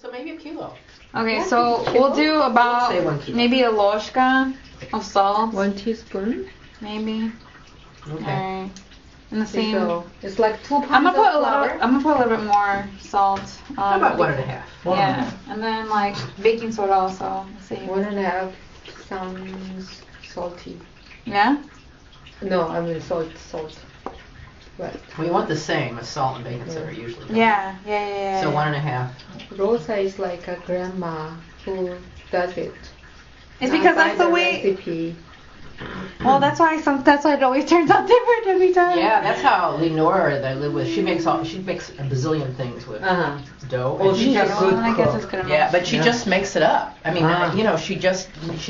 So maybe a kilo. Okay, so we'll do about Say 1 kilo. maybe a ложка of salt. 1 teaspoon. Maybe. Okay. Alright. And the same. So it's like 2 pounds I'm of gonna flour. put a little bit more salt. How about 1.5? Yeah, and then like baking soda also. Same. 1.5 sounds salty. Yeah. No, I mean salt. Right. We want the same as salt and baking soda usually. don't Yeah. we? So 1.5. Rosa is like a grandma who does it. It's because I that's the buy way. recipe. Well, that's why it always turns out different every time. Yeah, that's how Lenora that I live with. She makes a bazillion things with dough. Oh, and she's a good I guess it's cook. gonna. Yeah, but she Yeah. just makes it up. I mean, Ah. you know, she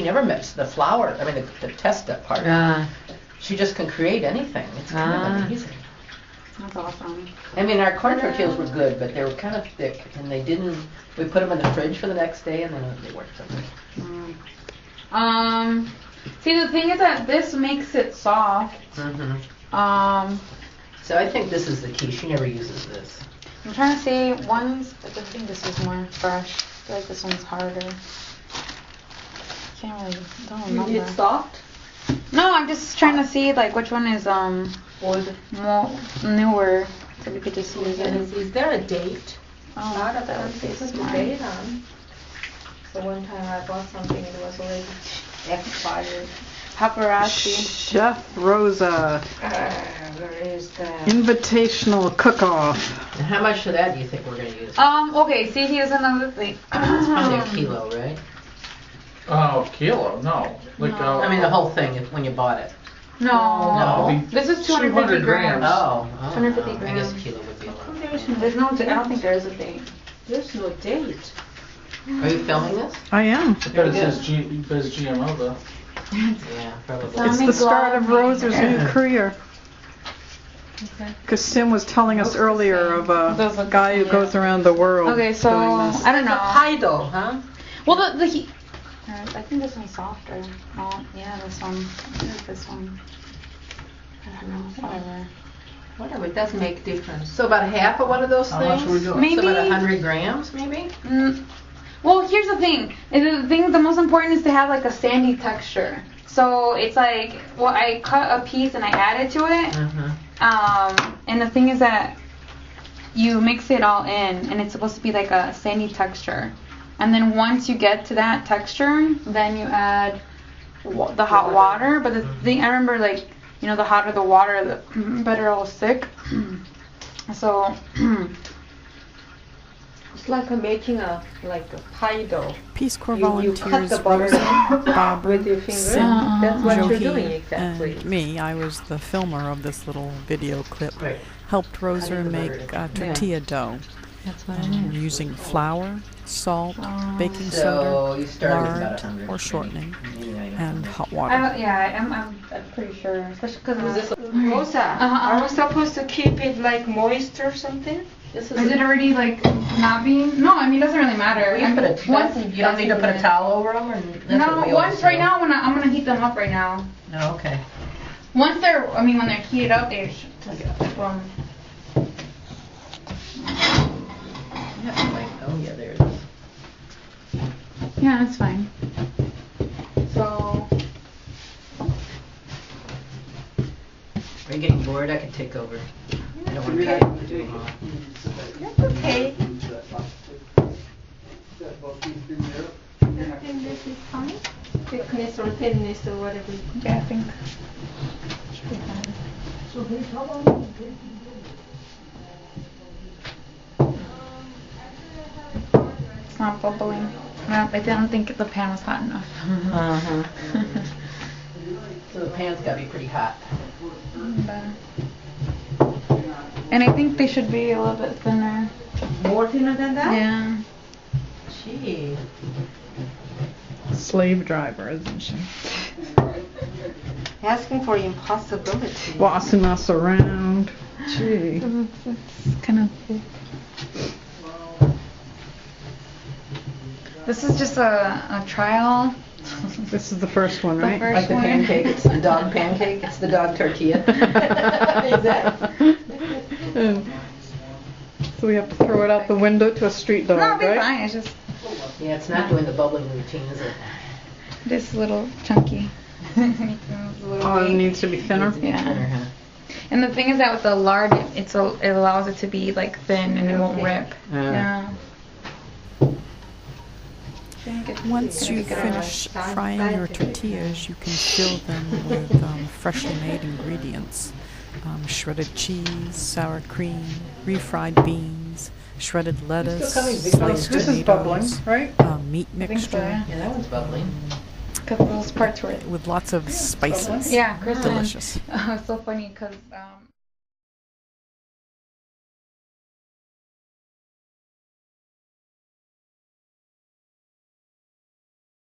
never mixed the flour. I mean, the test that part. She just can create anything. It's kind of amazing. That's awesome. I mean, our corn tortillas were good, but they were kind of thick, and they didn't. We put them in the fridge for the next day, and then they weren't so good. See, the thing is that this makes it soft. So I think this is the key. She never uses this. I'm trying to see one's. I think this is more fresh. I feel like this one's harder. Can't really. Don't remember. It's soft. No, I'm just trying to see like which one is Old. more newer, so we could just use it. Is there a date? Oh, Not a that would be put the smart. date on. So one time I bought something, it was already expired. Paparazzi. Chef Rosa Where is that? Invitational Cook-Off. And how much of that do you think we're going to use? Okay, see, here's another thing. It's probably a kilo, right? Oh, kilo? No. Like I mean, the whole thing when you bought it. No. No. This is 250 grams. Oh. 250 I grams. guess a kilo would be a lot. There's no. I don't think there is a date. There's no date. Are you filming this? I am. But it says GMO though. Yeah, probably. It's the start of Rosa's new career. Because Sim was telling us earlier of a guy who goes around the world. Okay, so doing this. I don't know. Idol, huh? Well, I think this one's softer. Oh, yeah, this one. I think this one. I don't know. Whatever. Whatever, it doesn't make difference. So about half of one of those How things? much are we doing? Maybe. So about 100 grams, maybe? Well, here's the thing. The most important is to have like a sandy texture. So it's like, well, I cut a piece and I add it to it. And the thing is that you mix it all in, and it's supposed to be like a sandy texture. And then once you get to that texture, then you add the hot water. But the thing, I remember, like, you know, the hotter the water, the better it will stick. So It's like making a pie dough. Peace Corps You cut volunteers the butter Bob, with your finger. Sim, That's what you're Johi, doing exactly. and me. I was the filmer of this little video clip. Right. Helped Rosa Cutting the make butter. tortilla dough That's what it is. using flour, salt, baking So soda, you start with about lard 100. or shortening, Maybe 90. and hot water. I'm pretty sure, especially because Rosa, are we supposed to keep it like moist or something? This is it already like not being? No, I mean it doesn't really matter. You, you don't need to put a towel over them? Or that's what we No, always once right do. now I'm gonna heat them up right now. Oh, okay. Once when they're heated up, they just Yeah, like, oh yeah, there it is. Yeah, that's fine. So Are you getting bored? I could take over. I don't want to cut it too long. That's okay. This is fine. Thickness or thinness or whatever. yeah, I think. It's not bubbling. I don't think the pan was hot enough. So the pan's got to be pretty hot. And I think they should be a little bit thinner. More thinner than that? Yeah. Gee. Slave driver, isn't she? Asking for impossibility. Bossing us around. Gee. It's kind of thick. This is just a trial. This is the first one, The right? first Like the one. pancake, it's the dog pancake, it's the dog tortilla. Is that? So we have to throw it out the window to a street dog, No, it'll be right? fine. It's just Yeah, it's not doing the bubbling routine, is it? this little chunky. Oh, it needs to be thinner. Yeah. And the thing is that with the lard, it allows it to be like thin and it won't rip. Yeah. Once you finish frying your tortillas, you can fill them with freshly made ingredients. Shredded cheese, sour cream, refried beans, shredded lettuce, sliced This is bubbling, tomatoes, right? meat I think so, mixture yeah. Yeah, that one's bubbling. Because those parts were. with lots of spices. Yeah, Chris. Delicious. It's so funny because